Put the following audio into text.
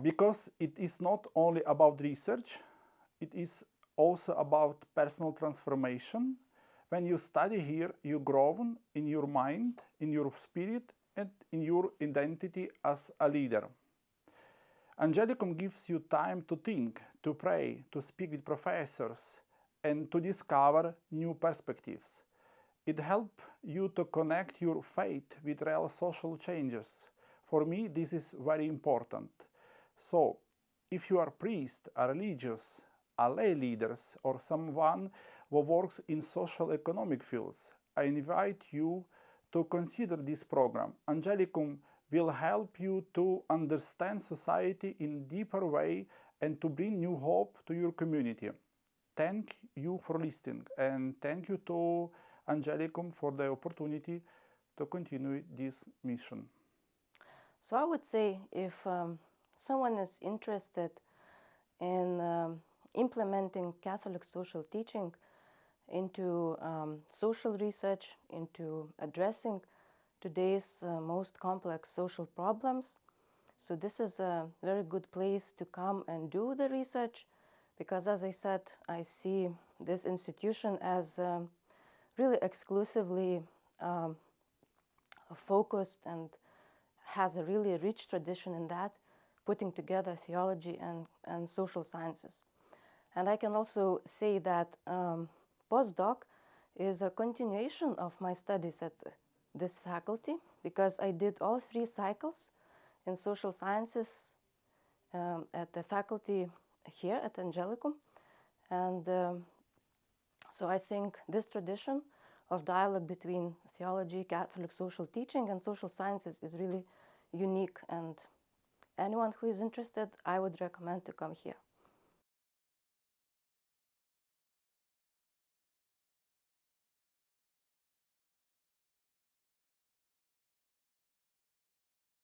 because it is not only about research, it is also about personal transformation. When you study here, you grow in your mind, in your spirit, and in your identity as a leader. Angelicum gives you time to think, to pray, to speak with professors, and to discover new perspectives. It helps you to connect your faith with real social changes. For me, this is very important. So, if you are a priest, a religious, a lay leaders, or someone who works in social economic fields, I invite you to consider this program. Angelicum will help you to understand society in a deeper way and to bring new hope to your community. Thank you for listening, and thank you to Angelicum for the opportunity to continue this mission. So I would say if someone is interested in implementing Catholic social teaching into social research, into addressing today's most complex social problems, so this is a very good place to come and do the research, because as I said, I see this institution as really exclusively focused and has a really rich tradition in that, putting together theology and social sciences. And I can also say that postdoc is a continuation of my studies at this faculty, because I did all 3 cycles in social sciences at the faculty here at Angelicum. And so I think this tradition of dialogue between theology, Catholic social teaching, and social sciences is really unique, and anyone who is interested, I would recommend to come here.